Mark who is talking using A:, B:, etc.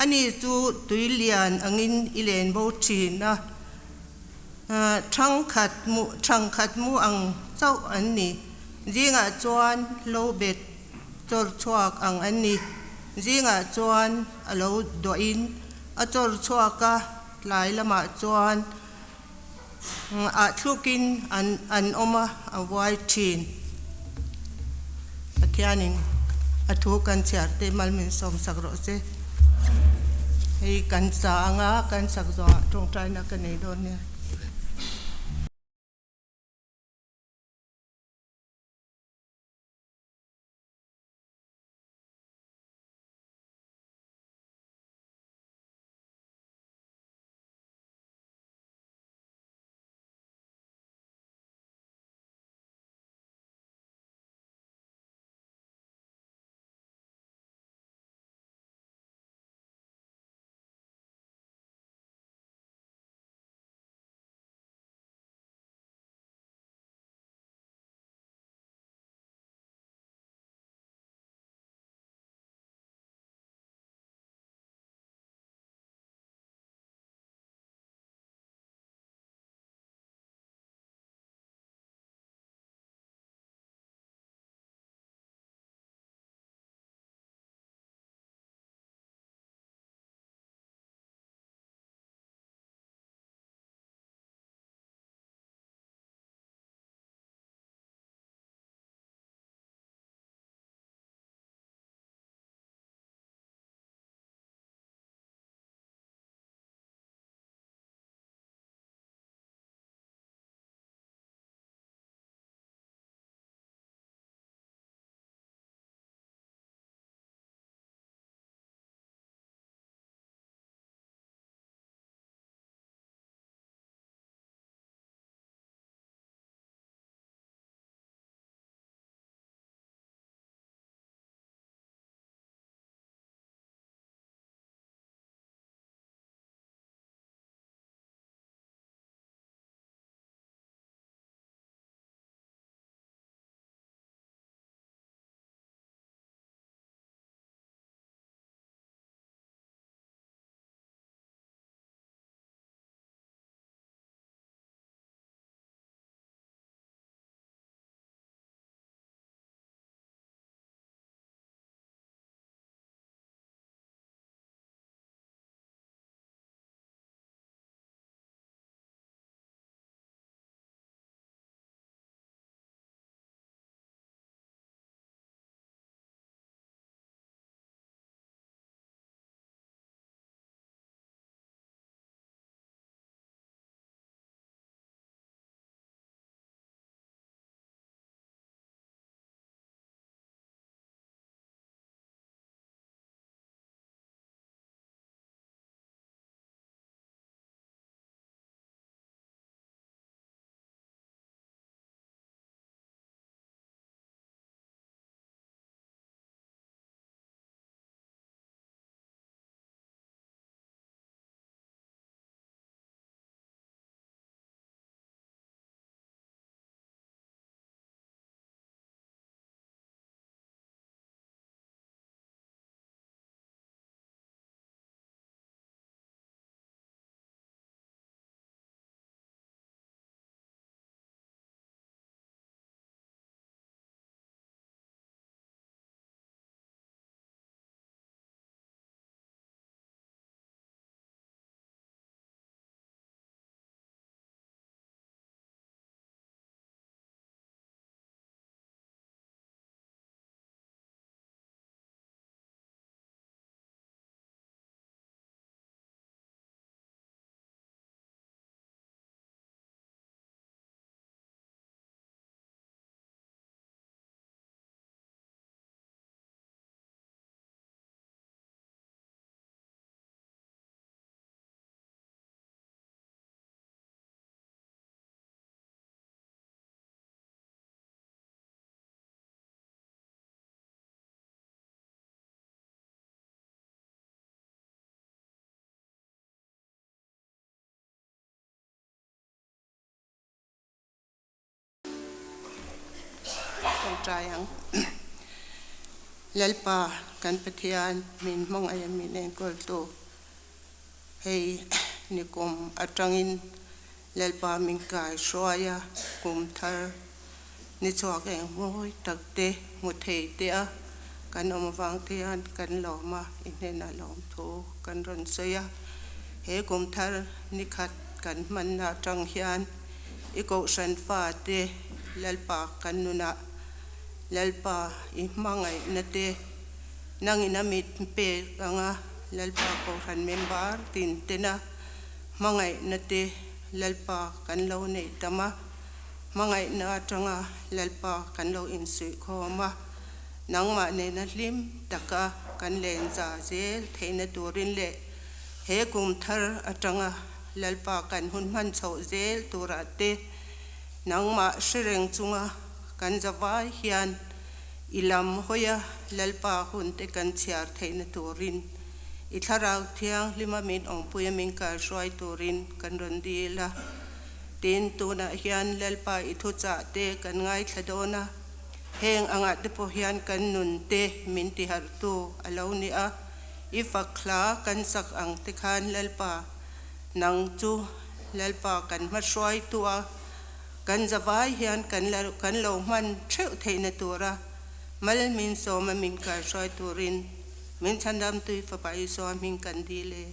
A: ani chu tuilian angin ilen bo thina thang khat mu ang chau an ni zinga chuan lo bet chor chuak ang an ni zinga chuan alo do in a chor chuaka tlai lama chuan a thukin an oma a wai thin akianin a thu kan chiar te malmin som sakro se hei kan sa anga kan sak zo tong trai na kan nei don ne tong trai ang lalpa kan pathian min mong ay min en kol to hey ni kum atangin lalpa min kai soya kum thar ni chok eng moi takte mu thei te a kan om wang thian kan loma inena lom tho kan ron soya he kum thar ni khat kan man na tang hian I ko san fa te lalpa kan nuna lalpa I mangai na te nang inamit pe anga lalpa ko ran member tin tena mangai na te lalpa kan lo nei tama mangai na tanga lalpa kan lo in su khoma nangma ne na lim taka kan len za zel theina turin le he kum thar atanga lalpa kan hun man chho zel turate nangma shereng chunga kan zawai hian ilam hoya lalpa hun te kan chiar theina turin I tharau thiang lima min ong puya min ka roi turin kan rondila tin tuna hian lalpa I thu cha te kan ngai thadona heng anga te po hian kan nun te min ti har tu alo ni a I fakla kan sak ang te khan lalpa nang chu lalpa kan ma roi tu a kan zawai hian kan lo man theu theina tura mal min so ma min ka roi turin min chandam tui fa pai so min kan dile